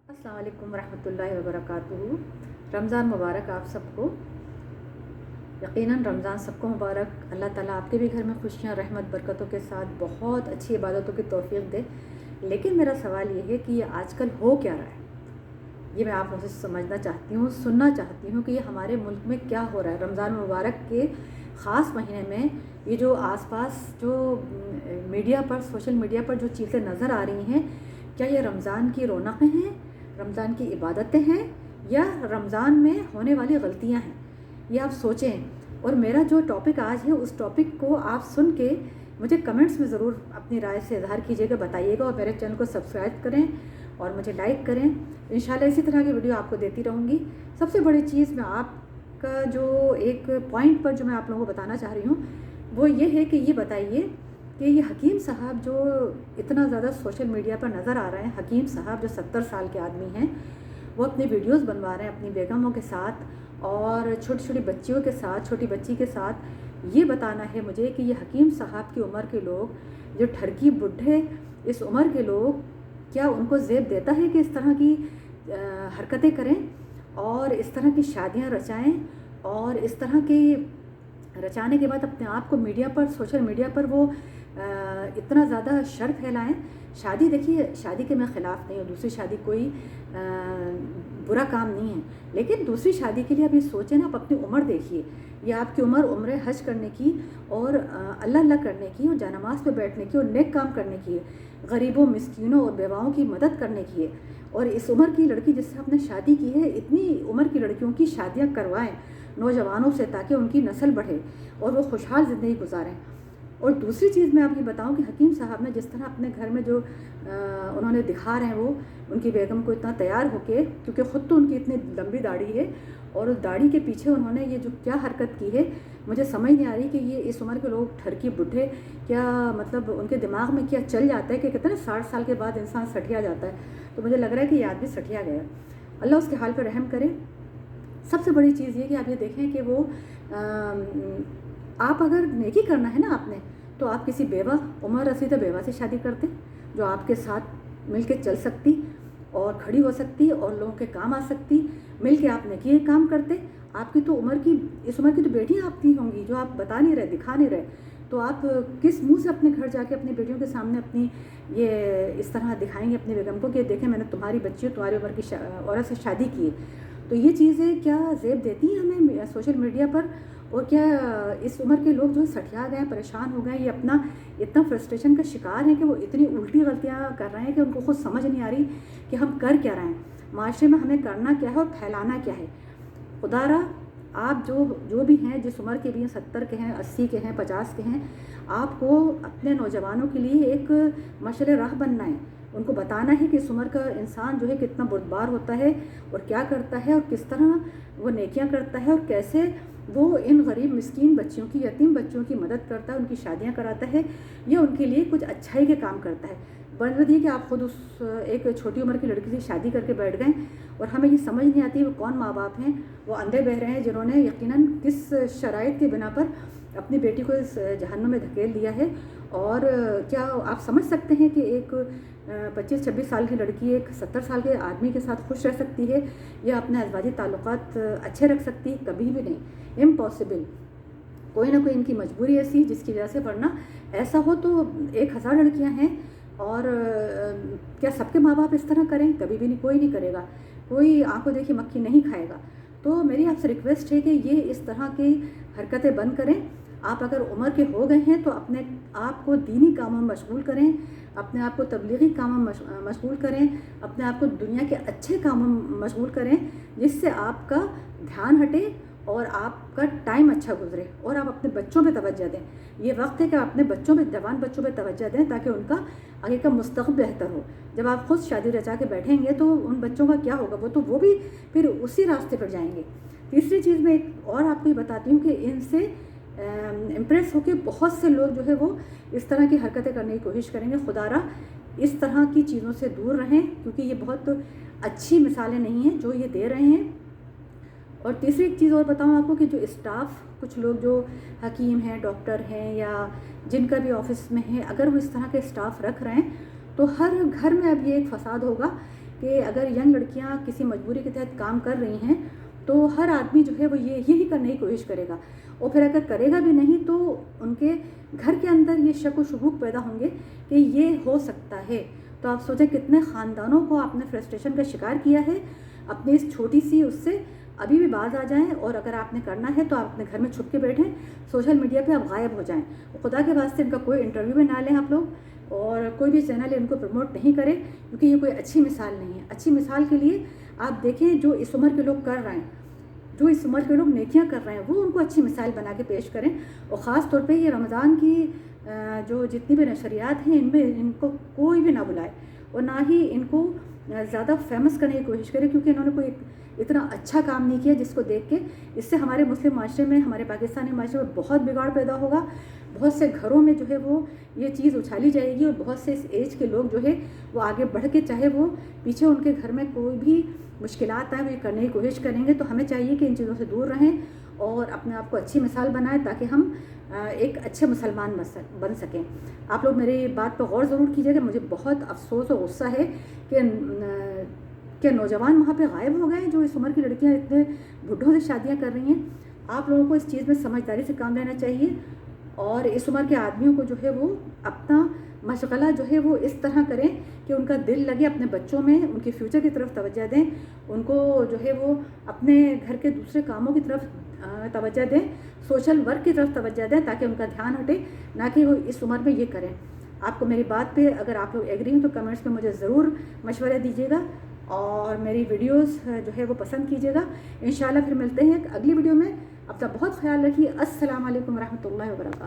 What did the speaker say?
अस्सलाम वालेकुम रहमतुल्लाहि व बरकातुहू। रमज़ान मुबारक आप सबको। यकीनन रमज़ान सबको मुबारक। अल्लाह ताला आपके भी घर में खुशियाँ रहमत बरकतों के साथ बहुत अच्छी इबादतों की तौफीक दे। लेकिन मेरा सवाल ये है कि ये आजकल हो क्या रहा है, ये मैं आप मुझसे समझना चाहती हूँ, सुनना चाहती हूँ कि ये हमारे मुल्क में क्या हो रहा है। रमज़ान मुबारक के ख़ास महीने में ये जो आसपास जो मीडिया पर, सोशल मीडिया पर जो चीज़ें नज़र आ रही हैं, क्या ये रमज़ान की रौनकें हैं, रमज़ान की इबादतें हैं, या रमज़ान में होने वाली गलतियाँ हैं? ये आप सोचें। और मेरा जो टॉपिक आज है, उस टॉपिक को आप सुन के मुझे कमेंट्स में ज़रूर अपनी राय से इज़हार कीजिएगा, बताइएगा। और मेरे चैनल को सब्सक्राइब करें और मुझे लाइक करें। इंशाल्लाह इसी तरह की वीडियो आपको देती रहूँगी। सबसे बड़ी चीज़ मैं आपका जो एक पॉइंट पर जो मैं आप लोगों को बताना चाह रही हूँ, वो ये है कि ये बताइए कि ये हकीम साहब जो इतना ज़्यादा सोशल मीडिया पर नज़र आ रहे हैं, हकीम साहब जो 70 साल के आदमी हैं, वो अपनी वीडियोस बनवा रहे हैं अपनी बेगमों के साथ और छोटी छोटी बच्चियों के साथ, छोटी बच्ची के साथ। ये बताना है मुझे कि ये हकीम साहब की उम्र के लोग, जो ठरकी बुढ़े इस उम्र के लोग, क्या उनको ज़ेब देता है कि इस तरह की हरकतें करें और इस तरह की शादियां रचाएं और इस तरह के रचाने के बाद अपने आप को मीडिया पर, सोशल मीडिया पर वो इतना ज़्यादा शर फैलाएं। शादी, देखिए, शादी के मैं ख़िलाफ़ नहीं हूँ, दूसरी शादी कोई बुरा काम नहीं है, लेकिन दूसरी शादी के लिए आप ये सोचें ना, आप अपनी उम्र देखिए। ये आपकी उम्र हज करने की और अल्लाह अल्लाह करने की और जानमाज़ पे बैठने की और नेक काम करने की है, गरीबों, मिस्कीनों और बेवाओं की मदद करने की है। और इस उम्र की लड़की जिससे आपने शादी की है, इतनी उम्र की लड़कियों की शादियाँ करवाएं नौजवानों से, ताकि उनकी नस्ल बढ़े और वो खुशहाल ज़िंदगी गुजारें। और दूसरी चीज़ मैं आपको बताऊं कि हकीम साहब ने जिस तरह अपने घर में जो उन्होंने दिखा रहे हैं, वो उनकी बेगम को इतना तैयार होके, क्योंकि ख़ुद तो उनकी इतनी लंबी दाढ़ी है और उस दाढ़ी के पीछे उन्होंने ये जो क्या हरकत की है, मुझे समझ नहीं आ रही कि ये इस उम्र के लोग ठरकी बुढ़े, क्या मतलब उनके दिमाग में क्या चल जाता है कि कहते हैं ना 60 साल के बाद इंसान सठिया जाता है। तो मुझे लग रहा है कि ये आदमी सठिया गया। अल्लाह उसके हाल पर रहम करे। सबसे बड़ी चीज़ ये कि आप ये देखें कि वो आप अगर नेकी करना है ना आपने, तो आप किसी बेवा, उम्र रसीदा बेवा से शादी करते, जो आपके साथ मिल के चल सकती और खड़ी हो सकती और लोगों के काम आ सकती। मिल के आप नेकी काम करते। आपकी तो उम्र की, इस उम्र की तो बेटियाँ आपकी होंगी जो आप बता नहीं रहे, दिखा नहीं रहे, तो आप किस मुंह से अपने घर जाके अपनी बेटियों के सामने अपनी ये इस तरह दिखाएंगे अपनी बेगम को कि देखें, मैंने तुम्हारी बच्ची, तुम्हारी उम्र की औरत से शादी की। तो ये चीज़ें क्या ज़ेब देती हैं हमें सोशल मीडिया पर? और क्या इस उम्र के लोग जो सठिया गए, परेशान हो गए, ये अपना इतना फ्रस्ट्रेशन का शिकार हैं कि वो इतनी उल्टी गलतियाँ कर रहे हैं कि उनको खुद समझ नहीं आ रही कि हम कर क्या रहे हैं, माशरे में हमें करना क्या है और फैलाना क्या है। खुदारा, आप जो भी हैं, जिस उम्र के भी हैं, 70 के हैं, 80 के हैं, 50 के हैं, आपको अपने नौजवानों के लिए एक मशअल राह बनना है। उनको बताना है कि इस उम्र का इंसान जो है कितना बुर्दबार होता है और क्या करता है और किस तरह वो नेकियां करता है और कैसे वो इन गरीब मिस्कीन बच्चियों की, यतीम बच्चियों की मदद करता है, उनकी शादियां कराता है, या उनके लिए कुछ अच्छाई के काम करता है। बनवत ये कि आप खुद उस एक छोटी उम्र की लड़की से शादी करके बैठ गए और हमें ये समझ नहीं आती वो कौन माँ बाप हैं, वो अंधे बह रहे हैं जिन्होंने यकीनन किस शराइत के बिना पर अपनी बेटी को इस जहन्नुम में धकेल दिया है। और क्या आप समझ सकते हैं कि एक 25-26 साल की लड़की एक 70 साल के आदमी के साथ खुश रह सकती है या अपने अज़वाजी ताल्लुकात अच्छे रख सकती है? कभी भी नहीं, इम्पॉसिबल। कोई ना कोई इनकी मजबूरी ऐसी जिसकी वजह से, वरना ऐसा हो तो 1000 लड़कियां हैं। और क्या सबके माँ बाप इस तरह करें? कभी भी नहीं, कोई नहीं करेगा, कोई आंखों देखी मक्खी नहीं खाएगा। तो मेरी आपसे रिक्वेस्ट है कि ये इस तरह की हरकतें बंद करें। आप अगर उम्र के हो गए हैं तो अपने आप को दीनी कामों में मशगूल करें, अपने आप को तबलीगी कामों में मशगूल करें, अपने आप को दुनिया के अच्छे कामों में मशगूल करें, जिससे आपका ध्यान हटे और आपका टाइम अच्छा गुजरे और आप अपने बच्चों पे तवज्जो दें। ये वक्त है कि आप अपने बच्चों पे, जवान बच्चों पे तवज्जो दें, ताकि उनका आगे का मुस्तक़बिल बेहतर हो। जब आप खुद शादी रचा के बैठेंगे तो उन बच्चों का क्या होगा? वो भी फिर उसी रास्ते पर जाएंगे। तीसरी चीज़ मैं एक और आपको ये बताती हूँ कि इनसे इम्प्रेस होकर बहुत से लोग जो है वो इस तरह की हरकतें करने की कोशिश करेंगे। खुदारा, इस तरह की चीज़ों से दूर रहें, क्योंकि ये बहुत अच्छी मिसालें नहीं हैं जो ये दे रहे हैं। और तीसरी एक चीज़ और बताऊं आपको कि जो स्टाफ, कुछ लोग जो हकीम हैं, डॉक्टर हैं, या जिनका भी ऑफिस में है, अगर वो इस तरह के स्टाफ रख रहे हैं तो हर घर में अब ये एक फसाद होगा कि अगर यंग लड़कियां किसी मजबूरी के तहत काम कर रही हैं तो हर आदमी जो है वो यही करने की कोशिश करेगा, और फिर अगर करेगा भी नहीं तो उनके घर के अंदर ये शक व शुबूक पैदा होंगे कि ये हो सकता है। तो आप सोचें कितने ख़ानदानों को आपने फ्रस्ट्रेशन का शिकार किया है अपनी इस छोटी सी उससे। अभी भी बाज आ जाएं, और अगर आपने करना है तो आप अपने घर में छुप के बैठें, सोशल मीडिया पे आप गायब हो जाएं। खुदा के वास्ते इनका कोई इंटरव्यू भी ना लें आप लोग, और कोई भी चैनल इनको प्रमोट नहीं करें, क्योंकि ये कोई अच्छी मिसाल नहीं है। अच्छी मिसाल के लिए आप देखें जो इस उम्र के लोग कर रहे हैं, जो इस उम्र के लोग नेकियां कर रहे हैं, वो उनको अच्छी मिसाल बना के पेश करें। और ख़ास तौर पे ये रमज़ान की जो जितनी भी नशरियात हैं इनमें इनको कोई भी ना बुलाए, और ना ही इनको ज़्यादा फेमस करने की कोशिश करें, क्योंकि इन्होंने कोई इतना अच्छा काम नहीं किया जिसको देख के इससे हमारे मुस्लिम माशरे में, हमारे पाकिस्तानी माशरे में बहुत बिगाड़ पैदा होगा। बहुत से घरों में जो है वो ये चीज़ उछाली जाएगी, और बहुत से इस एज के लोग जो है वो आगे बढ़ के, चाहे वो पीछे उनके घर में कोई भी मुश्किलात आए, वो ये करने की कोशिश करेंगे। तो हमें चाहिए कि इन चीज़ों से दूर रहें और अपने आप को अच्छी मिसाल बनाएं, ताकि हम एक अच्छे मुसलमान बन सकें। आप लोग मेरी बात पर गौर ज़रूर कीजिएगा। मुझे बहुत अफसोस और गुस्सा है कि नौजवान वहाँ पे गायब हो गए, जो इस उम्र की लड़कियाँ इतने बुढ़ों से शादियाँ कर रही हैं। आप लोगों को इस चीज़ में समझदारी से काम लेना चाहिए, और इस उम्र के आदमियों को जो है वो अपना मशगला जो है वो इस तरह करें कि उनका दिल लगे अपने बच्चों में, उनके फ्यूचर की तरफ तवज्जो दें, उनको जो है वो अपने घर के दूसरे कामों की तरफ तवज्जो दें, सोशल वर्क की तरफ तवज्जो दें, ताकि उनका ध्यान हटे, ना कि वो इस उम्र में ये करें। आपको मेरी बात पे अगर आप लोग एग्री हैं तो कमेंट्स में मुझे ज़रूर मशवरा दीजिएगा, और मेरी वीडियोस जो है वो पसंद कीजिएगा। इंशाल्लाह फिर मिलते हैं अगली वीडियो में। अपना बहुत ख्याल रखिए। अस्सलाम वालेकुम रहमतुल्लाहि व बरकातहू।